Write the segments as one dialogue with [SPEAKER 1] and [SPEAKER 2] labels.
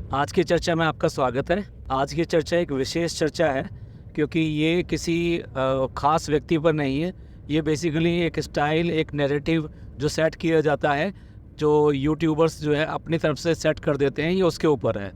[SPEAKER 1] आज की चर्चा में आपका स्वागत है। आज की चर्चा एक विशेष चर्चा है क्योंकि ये किसी ख़ास व्यक्ति पर नहीं है। ये बेसिकली एक स्टाइल, एक नैरेटिव जो सेट किया जाता है, जो यूट्यूबर्स जो है अपनी तरफ से सेट कर देते हैं, ये उसके ऊपर है।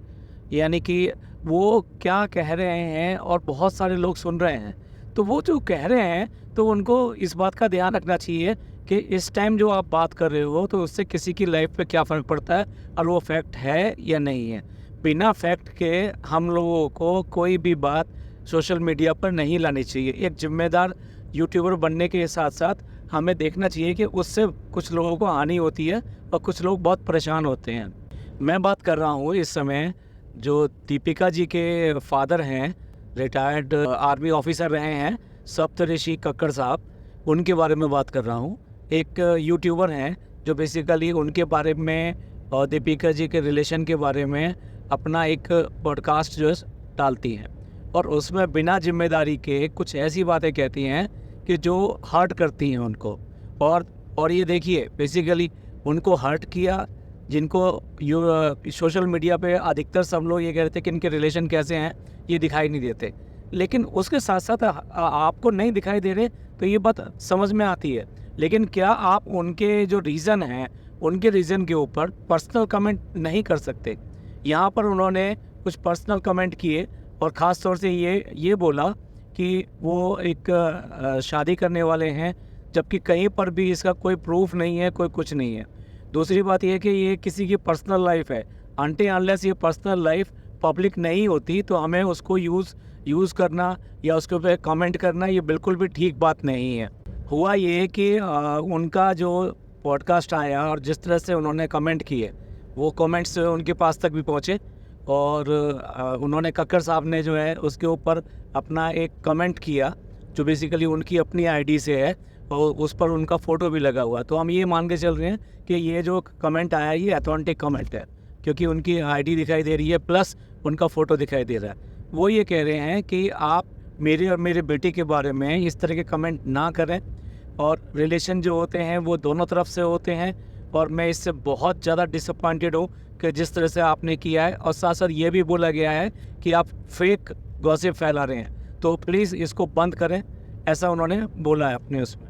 [SPEAKER 1] यानी कि वो क्या कह रहे हैं और बहुत सारे लोग सुन रहे हैं। तो वो जो कह रहे हैं तो उनको इस बात का ध्यान रखना चाहिए कि इस टाइम जो आप बात कर रहे हो तो उससे किसी की लाइफ पे क्या फ़र्क पड़ता है और वो फैक्ट है या नहीं है। बिना फैक्ट के हम लोगों को कोई भी बात सोशल मीडिया पर नहीं लानी चाहिए। एक ज़िम्मेदार यूट्यूबर बनने के साथ साथ हमें देखना चाहिए कि उससे कुछ लोगों को हानि होती है और कुछ लोग बहुत परेशान होते हैं। मैं बात कर रहा हूँ इस समय जो दीपिका जी के फादर हैं, रिटायर्ड आर्मी ऑफिसर रहे हैं, सप्तऋषि कक्कड़ साहब, उनके बारे में बात कर रहा हूँ। एक यूट्यूबर हैं जो बेसिकली उनके बारे में और दीपिका जी के रिलेशन के बारे में अपना एक पॉडकास्ट जो है डालती हैं और उसमें बिना जिम्मेदारी के कुछ ऐसी बातें कहती हैं कि जो हर्ट करती हैं उनको। और ये देखिए, बेसिकली उनको हर्ट किया, जिनको सोशल मीडिया पे अधिकतर सब लोग ये कह रहे थे कि इनके रिलेशन कैसे हैं, ये दिखाई नहीं देते। लेकिन उसके साथ साथ आपको नहीं दिखाई दे रहे तो ये बात समझ में आती है। लेकिन क्या आप उनके जो रीज़न हैं, उनके रीज़न के ऊपर पर्सनल कमेंट नहीं कर सकते? यहाँ पर उन्होंने कुछ पर्सनल कमेंट किए और ख़ास तौर से ये बोला कि वो एक शादी करने वाले हैं, जबकि कहीं पर भी इसका कोई प्रूफ नहीं है, कोई कुछ नहीं है। दूसरी बात ये है कि ये किसी की पर्सनल लाइफ है। अनटिल अनलेस ये पर्सनल लाइफ पब्लिक नहीं होती तो हमें उसको यूज़ करना या उसके ऊपर कमेंट करना ये बिल्कुल भी ठीक बात नहीं है। हुआ ये कि उनका जो पॉडकास्ट आया और जिस तरह से उन्होंने कमेंट किए, वो कमेंट्स उनके पास तक भी पहुँचे और उन्होंने, कक्कड़ साहब ने जो है उसके ऊपर अपना एक कमेंट किया जो बेसिकली उनकी अपनी आईडी से है और उस पर उनका फ़ोटो भी लगा हुआ। तो हम ये मान के चल रहे हैं कि ये जो कमेंट आया ये ऑथेंटिक कमेंट है क्योंकि उनकी आईडी दिखाई दे रही है प्लस उनका फ़ोटो दिखाई दे रहा है। वो ये कह रहे हैं कि आप मेरे और मेरे बेटे के बारे में इस तरह के कमेंट ना करें और रिलेशन जो होते हैं वो दोनों तरफ से होते हैं और मैं इससे बहुत ज़्यादा डिसअपॉइंटेड हूँ कि जिस तरह से आपने किया है। और साथ साथ ये भी बोला गया है कि आप फेक गॉसिप फैला रहे हैं, तो प्लीज़ इसको बंद करें, ऐसा उन्होंने बोला है अपने उसमें।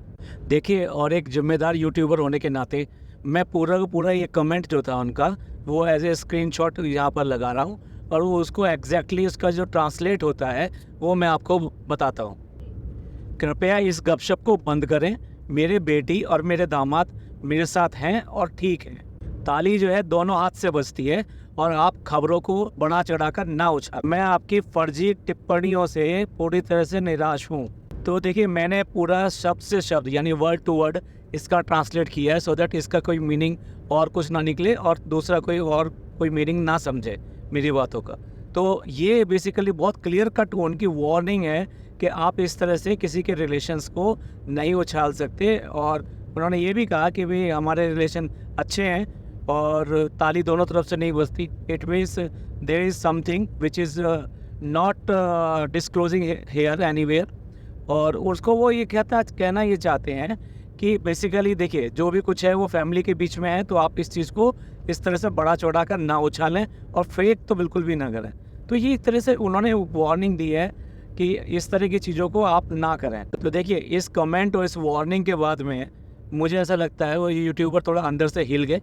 [SPEAKER 1] देखिए, और एक ज़िम्मेदार यूट्यूबर होने के नाते मैं पूरा का पूरा ये कमेंट जो था उनका वो एज ए स्क्रीनशॉट यहाँ पर लगा रहा हूँ और वो उसको एग्जैक्टली उसका जो ट्रांसलेट होता है वो मैं आपको बताता हूँ। कृपया इस गपशप को बंद करें। मेरे बेटी और मेरे दामाद मेरे साथ हैं और ठीक हैं। ताली जो है दोनों हाथ से बजती है और आप खबरों को बढ़ा चढ़ाकर ना उछालें। मैं आपकी फर्जी टिप्पणियों से पूरी तरह से निराश हूँ। तो देखिए, मैंने पूरा शब्द से शब्द यानी वर्ड टू वर्ड इसका ट्रांसलेट किया है सो दैट इसका कोई मीनिंग और कुछ ना निकले और दूसरा कोई मीनिंग ना समझे मेरी बातों का। तो ये बेसिकली बहुत क्लियर कट उनकी वार्निंग है कि आप इस तरह से किसी के रिलेशंस को नहीं उछाल सकते। और उन्होंने ये भी कहा कि भाई हमारे रिलेशन अच्छे हैं और ताली दोनों तरफ से नहीं बजती। It means there is something which is not disclosing here anywhere. और उसको वो ये कहना ये चाहते हैं कि बेसिकली देखिए, जो भी कुछ है वो फैमिली के बीच में है, तो आप इस चीज़ को इस तरह से बढ़ा चढ़ा कर ना उछालें और फेक तो बिल्कुल भी ना करें। तो ये इस तरह से उन्होंने वार्निंग दी है कि इस तरह की चीज़ों को आप ना करें। तो देखिए, इस कमेंट और इस वार्निंग के बाद में मुझे ऐसा लगता है वो यूट्यूबर थोड़ा अंदर से हिल गए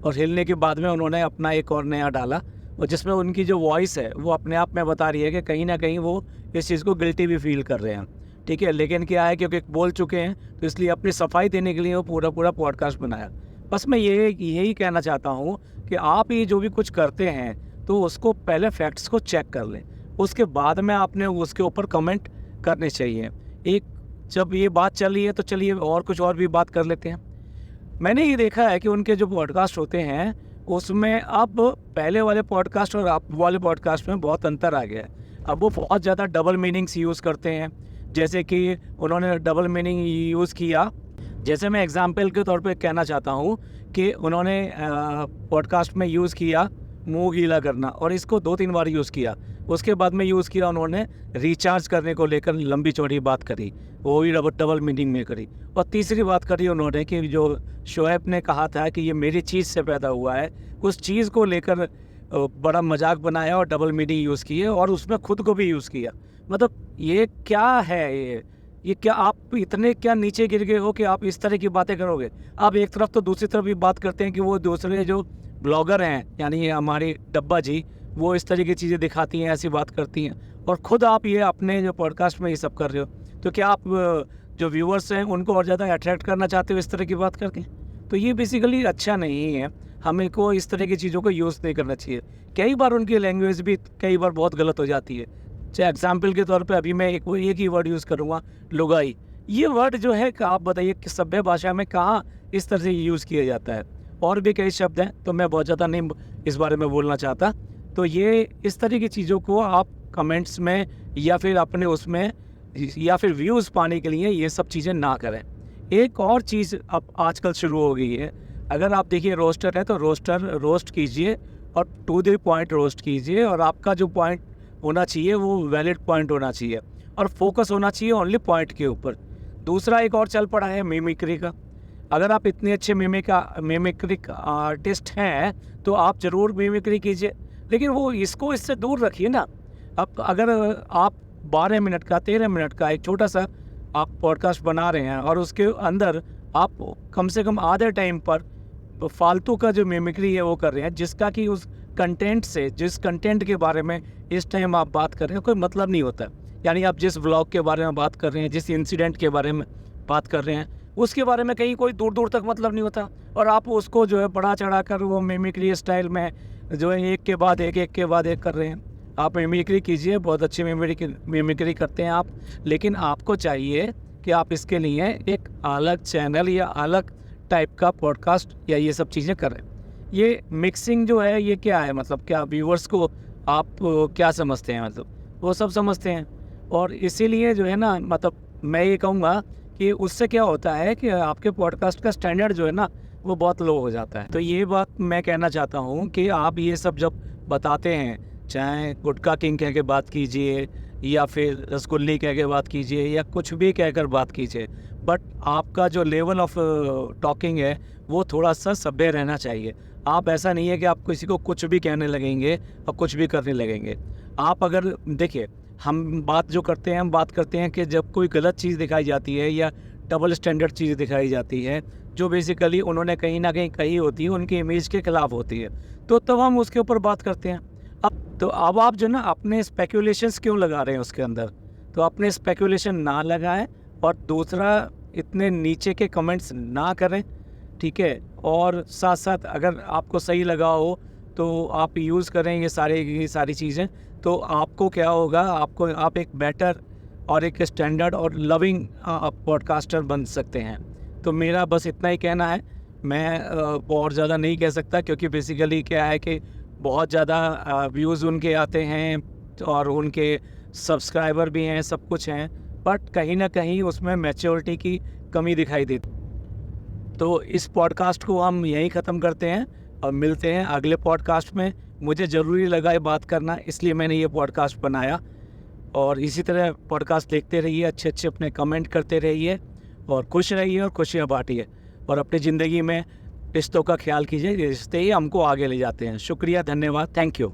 [SPEAKER 1] और हिलने के बाद में उन्होंने अपना एक और नया डाला और जिसमें उनकी जो वॉइस है वो अपने आप में बता रही है कि कहीं ना कहीं वो इस चीज़ को गिल्टी भी फील कर रहे हैं। ठीक है, लेकिन क्या है, क्योंकि बोल चुके हैं तो इसलिए अपनी सफाई देने के लिए वो पूरा पॉडकास्ट बनाया। बस मैं यही कहना चाहता हूँ कि आप ये जो भी कुछ करते हैं तो उसको पहले फैक्ट्स को चेक कर लें, उसके बाद में आपने उसके ऊपर कमेंट करने चाहिए। एक जब ये बात चल रही है तो चलिए और भी बात कर लेते हैं। मैंने ये देखा है कि उनके जो पॉडकास्ट होते हैं उसमें अब पहले वाले पॉडकास्ट और अब वाले पॉडकास्ट में बहुत अंतर आ गया है। अब वो बहुत ज़्यादा डबल मीनिंग्स यूज़ करते हैं। जैसे कि उन्होंने डबल मीनिंग यूज़ किया, जैसे मैं एग्जाम्पल के तौर पे कहना चाहता हूँ कि उन्होंने पॉडकास्ट में यूज़ किया मुंह गीला करना और इसको 2-3 बार यूज़ किया। उसके बाद में यूज़ किया उन्होंने रिचार्ज करने को लेकर लंबी चौड़ी बात करी, वो भी डबल मीनिंग में करी। और तीसरी बात करी उन्होंने कि जो शोएब ने कहा था कि ये मेरी चीज़ से पैदा हुआ है, उस चीज़ को लेकर बड़ा मजाक बनाया और डबल मीनिंग यूज़ किए और उसमें खुद को भी यूज़ किया। मतलब ये क्या है ये क्या आप इतने क्या नीचे गिर गए हो कि आप इस तरह की बातें करोगे? आप एक तरफ तो दूसरी तरफ भी बात करते हैं कि वो दूसरे जो ब्लॉगर हैं, यानी ये हमारी डब्बा जी, वो इस तरह की चीज़ें दिखाती हैं, ऐसी बात करती हैं, और ख़ुद आप ये अपने जो पॉडकास्ट में ये सब कर रहे हो। तो क्या आप जो व्यूअर्स हैं उनको और ज़्यादा अट्रैक्ट करना चाहते हो इस तरह की बात करके? तो ये बेसिकली अच्छा नहीं है। हमें को इस तरह की चीज़ों को यूज़ नहीं करना चाहिए। कई बार उनकी लैंग्वेज भी कई बार बहुत गलत हो जाती है। चाहे एग्जाम्पल के तौर पे अभी मैं एक ही वर्ड यूज़ करूँगा, लुगाई। ये वर्ड जो है आप बताइए कि सभ्य भाषा में कहाँ इस तरह से यूज़ किया जाता है? और भी कई शब्द हैं, तो मैं बहुत ज़्यादा नहीं इस बारे में बोलना चाहता। तो ये इस तरह की चीज़ों को आप कमेंट्स में या फिर अपने उसमें या फिर व्यूज़ पाने के लिए ये सब चीज़ें ना करें। एक और चीज़ अब आजकल शुरू हो गई है। अगर आप देखिए रोस्टर है तो रोस्ट कीजिए और टू द पॉइंट रोस्ट कीजिए, और आपका जो पॉइंट होना चाहिए वो वैलिड पॉइंट होना चाहिए और फोकस होना चाहिए ओनली पॉइंट के ऊपर। दूसरा एक और चल पड़ा है मिमिक्री का। अगर आप इतने अच्छे मिमिक्रिक आर्टिस्ट हैं तो आप ज़रूर मिमिक्री कीजिए, लेकिन वो इसको इससे दूर रखिए ना। अब अगर आप 12 मिनट का 13 मिनट का एक छोटा सा आप पॉडकास्ट बना रहे हैं और उसके अंदर आप कम से कम आधे टाइम पर फालतू का जो मिमिक्री है वो कर रहे हैं, जिसका कि उस कंटेंट से, जिस कंटेंट के बारे में इस टाइम आप बात कर रहे हैं कोई मतलब नहीं होता। यानी आप जिस व्लॉग के बारे में बात कर रहे हैं, जिस इंसिडेंट के बारे में बात कर रहे हैं, उसके बारे में कहीं कोई दूर दूर तक मतलब नहीं होता, और आप उसको जो है बढ़ा चढ़ा कर वो मिमिक्री स्टाइल में जो है एक के बाद एक कर रहे हैं। आप मिमिक्री कीजिए, बहुत अच्छी मिमिक्री करते हैं आप, लेकिन आपको चाहिए कि आप इसके लिए एक अलग चैनल या अलग टाइप का पॉडकास्ट या ये सब चीज़ें करें। ये मिक्सिंग जो है ये क्या है, मतलब क्या व्यूअर्स को आप क्या समझते हैं? मतलब वो सब समझते हैं, और इसीलिए जो है ना, मतलब मैं ये कहूँगा कि उससे क्या होता है कि आपके पॉडकास्ट का स्टैंडर्ड जो है ना वो बहुत लो हो जाता है। तो ये बात मैं कहना चाहता हूँ कि आप ये सब जब बताते हैं, चाहे गुटखा किंग कह के बात कीजिए या फिर रसगुल्ली कह के बात कीजिए या कुछ भी कहकर बात कीजिए, बट आपका जो लेवल ऑफ टॉकिंग है वो थोड़ा सा सभ्य रहना चाहिए। आप ऐसा नहीं है कि आप किसी को कुछ भी कहने लगेंगे और कुछ भी करने लगेंगे। आप अगर देखिए, हम बात जो करते हैं, हम बात करते हैं कि जब कोई गलत चीज़ दिखाई जाती है या डबल स्टैंडर्ड चीज़ दिखाई जाती है जो बेसिकली उन्होंने कहीं ना कहीं कही होती है, उनकी इमेज के खिलाफ होती है, तो तब हम उसके ऊपर बात करते हैं। अब आप जो ना अपने स्पेकुलेशंस क्यों लगा रहे हैं उसके अंदर? तो अपने स्पेकुलेशन ना लगाएं, और दूसरा इतने नीचे के कमेंट्स ना करें, ठीक है? और साथ साथ अगर आपको सही लगा हो तो आप यूज़ करें ये सारी चीज़ें, तो आपको क्या होगा, आप एक बेटर और एक स्टैंडर्ड और लविंग पॉडकास्टर बन सकते हैं। तो मेरा बस इतना ही कहना है। मैं और ज़्यादा नहीं कह सकता, क्योंकि बेसिकली क्या है कि बहुत ज़्यादा व्यूज़ उनके आते हैं और उनके सब्सक्राइबर भी हैं, सब कुछ हैं, बट कहीं ना कहीं उसमें मैच्योरिटी की कमी दिखाई देती। तो इस पॉडकास्ट को हम यहीं ख़त्म करते हैं और मिलते हैं अगले पॉडकास्ट में। मुझे ज़रूरी लगा ये बात करना, इसलिए मैंने ये पॉडकास्ट बनाया। और इसी तरह पॉडकास्ट देखते रहिए, अच्छे अच्छे अपने कमेंट करते रहिए और खुश रहिए और खुशियाँ बांटिए, और अपनी ज़िंदगी में रिश्तों का ख्याल कीजिए। रिश्ते ही हमको आगे ले जाते हैं। शुक्रिया, धन्यवाद, थैंक यू।